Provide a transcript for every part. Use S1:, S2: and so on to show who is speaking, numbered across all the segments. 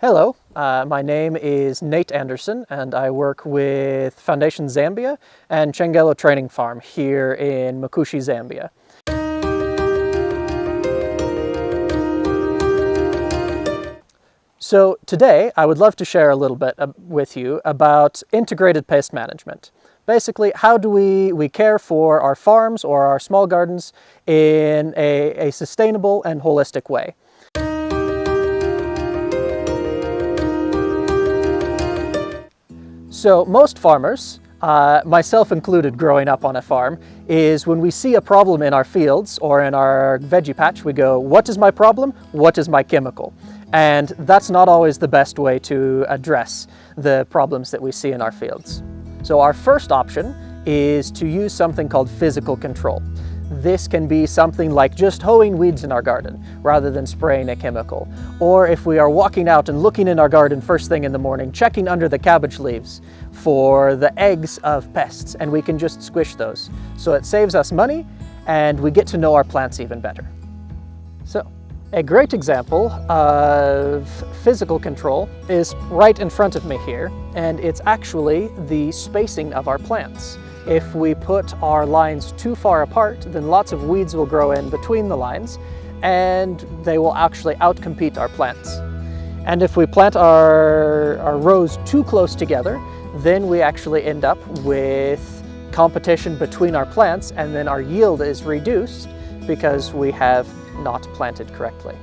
S1: Hello, my name is Nate Anderson and I work with Foundation Zambia and Chengelo Training Farm here in Mkushi, Zambia. So today I would love to share a little bit with you about integrated pest management. Basically, how do we care for our farms or our small gardens in a sustainable and holistic way? So most farmers, myself included growing up on a farm, is when we see a problem in our fields or in our veggie patch, we go, what is my problem? What is my chemical? And that's not always the best way to address the problems that we see in our fields. So our first option is to use something called physical control. This can be something like just hoeing weeds in our garden rather than spraying a chemical. Or if we are walking out and looking in our garden first thing in the morning, checking under the cabbage leaves for the eggs of pests, and we can just squish those. So it saves us money and we get to know our plants even better. So a great example of physical control is right in front of me here, and it's actually the spacing of our plants. If we put our lines too far apart, then lots of weeds will grow in between the lines and they will actually outcompete our plants. And if we plant our rows too close together, then we actually end up with competition between our plants, and then our yield is reduced because we have not planted correctly.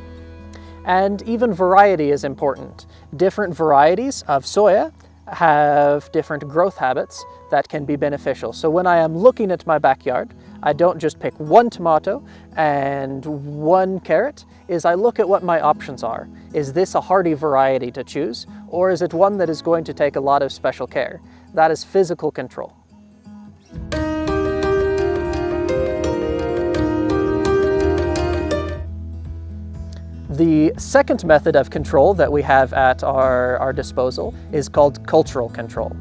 S1: And even variety is important. Different varieties of soya have different growth habits that can be beneficial. So when I am looking at my backyard, I don't just pick one tomato and one carrot, I look at what my options are. Is this a hardy variety to choose, or is it one that is going to take a lot of special care? That is physical control. The second method of control that we have at our disposal is called cultural control.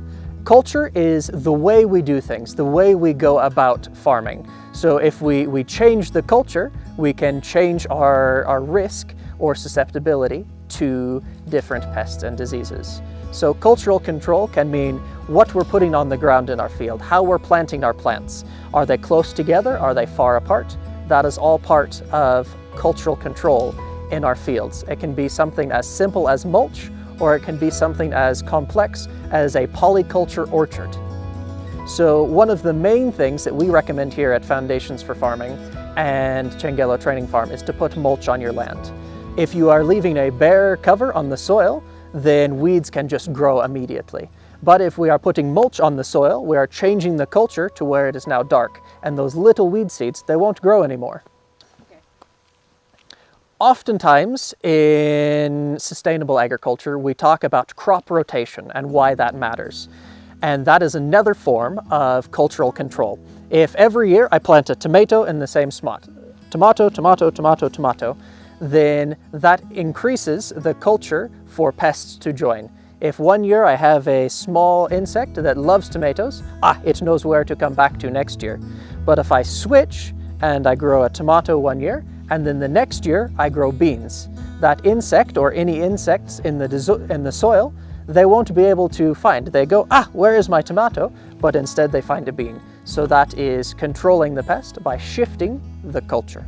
S1: Culture is the way we do things, the way we go about farming. So if we change the culture, we can change our risk or susceptibility to different pests and diseases. So cultural control can mean what we're putting on the ground in our field, how we're planting our plants. Are they close together? Are they far apart? That is all part of cultural control in our fields. It can be something as simple as mulch, or it can be something as complex as a polyculture orchard. So one of the main things that we recommend here at Foundations for Farming and Chengelo Training Farm is to put mulch on your land. If you are leaving a bare cover on the soil, then weeds can just grow immediately. But if we are putting mulch on the soil, we are changing the culture to where it is now dark, and those little weed seeds, they won't grow anymore. Oftentimes in sustainable agriculture, we talk about crop rotation and why that matters. And that is another form of cultural control. If every year I plant a tomato in the same spot, tomato, tomato, tomato, tomato, then that increases the culture for pests to join. If one year I have a small insect that loves tomatoes, it knows where to come back to next year. But if I switch and I grow a tomato one year, and then the next year I grow beans, that insect or any insects in the soil, they won't be able to find. They go, where is my tomato? But instead they find a bean. So that is controlling the pest by shifting the culture.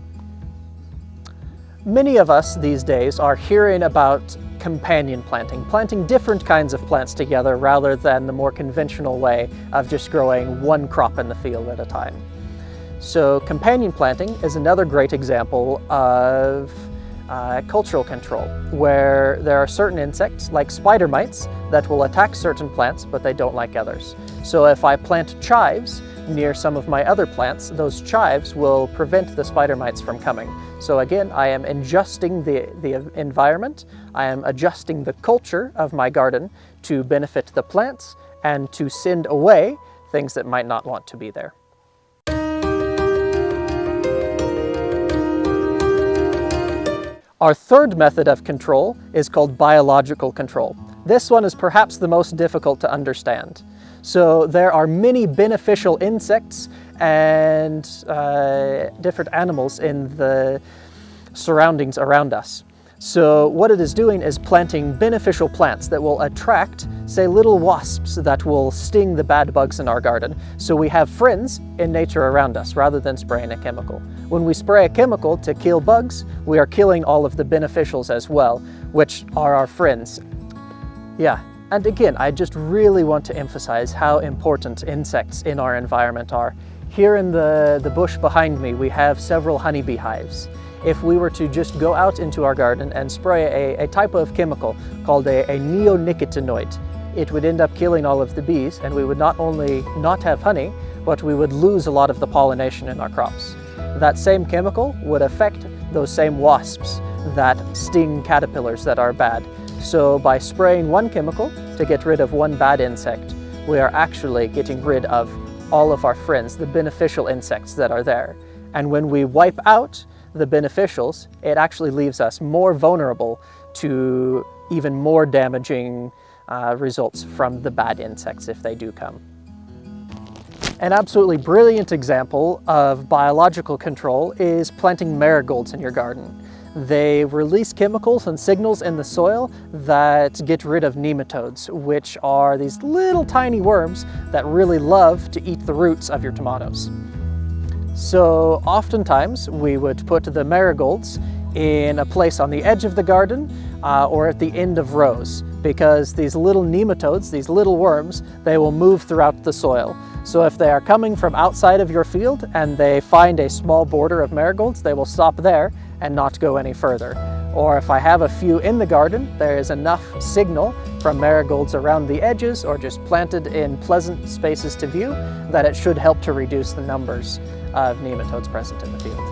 S1: Many of us these days are hearing about companion planting different kinds of plants together rather than the more conventional way of just growing one crop in the field at a time. So companion planting is another great example of cultural control, where there are certain insects like spider mites that will attack certain plants, but they don't like others. So if I plant chives near some of my other plants, those chives will prevent the spider mites from coming. So again, I am adjusting the environment, I am adjusting the culture of my garden to benefit the plants and to send away things that might not want to be there. Our third method of control is called biological control. This one is perhaps the most difficult to understand. So there are many beneficial insects and different animals in the surroundings around us. So what it is doing is planting beneficial plants that will attract, say, little wasps that will sting the bad bugs in our garden. So we have friends in nature around us rather than spraying a chemical. When we spray a chemical to kill bugs, we are killing all of the beneficials as well, which are our friends. Yeah, and again, I just really want to emphasize how important insects in our environment are. Here in the bush behind me, we have several honeybee hives. If we were to just go out into our garden and spray a type of chemical called a neonicotinoid, it would end up killing all of the bees, and we would not only not have honey, but we would lose a lot of the pollination in our crops. That same chemical would affect those same wasps that sting caterpillars that are bad. So by spraying one chemical to get rid of one bad insect, we are actually getting rid of all of our friends, the beneficial insects that are there. And when we wipe out the beneficials, it actually leaves us more vulnerable to even more damaging results from the bad insects if they do come. An absolutely brilliant example of biological control is planting marigolds in your garden. They release chemicals and signals in the soil that get rid of nematodes, which are these little tiny worms that really love to eat the roots of your tomatoes. So oftentimes we would put the marigolds in a place on the edge of the garden or at the end of rows, because these little nematodes, these little worms, they will move throughout the soil. So if they are coming from outside of your field and they find a small border of marigolds, they will stop there and not go any further. Or if I have a few in the garden, there is enough signal from marigolds around the edges or just planted in pleasant spaces to view that it should help to reduce the numbers of nematodes present in the field.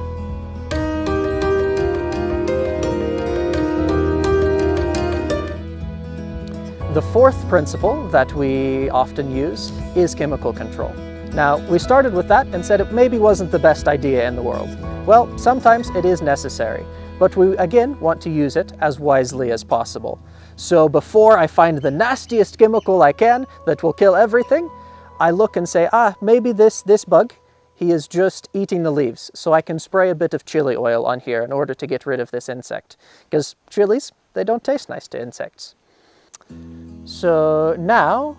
S1: The fourth principle that we often use is chemical control. Now, we started with that and said it maybe wasn't the best idea in the world. Well, sometimes it is necessary, but we again want to use it as wisely as possible. So before I find the nastiest chemical I can that will kill everything, I look and say, maybe this bug, he is just eating the leaves, so I can spray a bit of chili oil on here in order to get rid of this insect. Because chilies, they don't taste nice to insects. So now,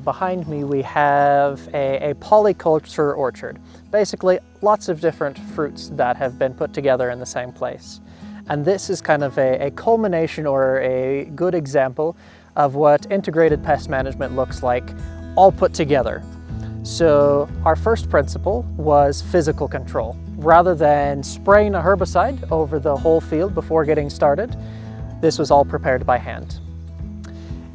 S1: behind me we have a polyculture orchard. Basically, lots of different fruits that have been put together in the same place. And this is kind of a culmination or a good example of what integrated pest management looks like, all put together. So our first principle was physical control. Rather than spraying a herbicide over the whole field before getting started, this was all prepared by hand.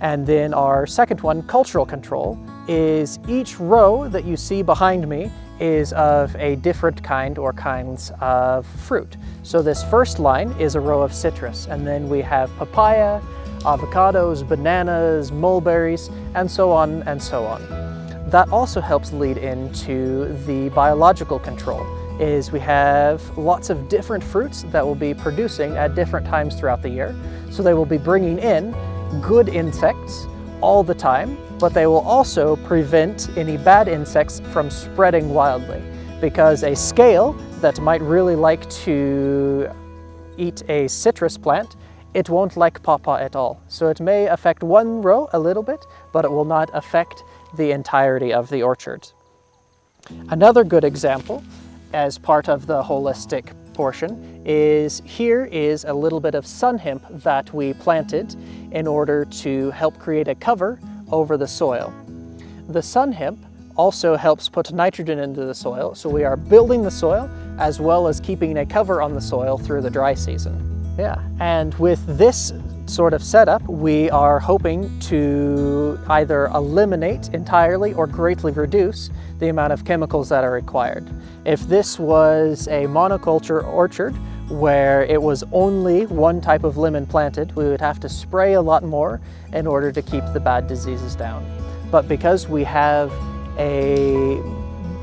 S1: And then our second one, cultural control, is each row that you see behind me is of a different kind or kinds of fruit. So this first line is a row of citrus, and then we have papaya, avocados, bananas, mulberries, and so on and so on. That also helps lead into the biological control, is we have lots of different fruits that will be producing at different times throughout the year. So they will be bringing in good insects all the time, but they will also prevent any bad insects from spreading wildly, because a scale that might really like to eat a citrus plant, it won't like pawpaw at all. So it may affect one row a little bit, but it will not affect the entirety of the orchard. Another good example, as part of the holistic portion, is here is a little bit of sun hemp that we planted in order to help create a cover over the soil. The sun hemp also helps put nitrogen into the soil, so we are building the soil as well as keeping a cover on the soil through the dry season. Yeah, and with this sort of setup, we are hoping to either eliminate entirely or greatly reduce the amount of chemicals that are required. If this was a monoculture orchard where it was only one type of lemon planted, we would have to spray a lot more in order to keep the bad diseases down. But because we have a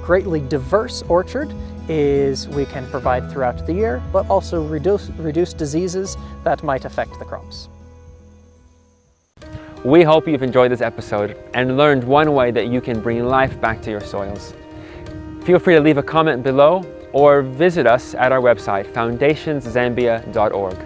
S1: greatly diverse orchard, we can provide throughout the year, but also reduce diseases that might affect the crops.
S2: We hope you've enjoyed this episode and learned one way that you can bring life back to your soils. Feel free to leave a comment below or visit us at our website, foundationszambia.org.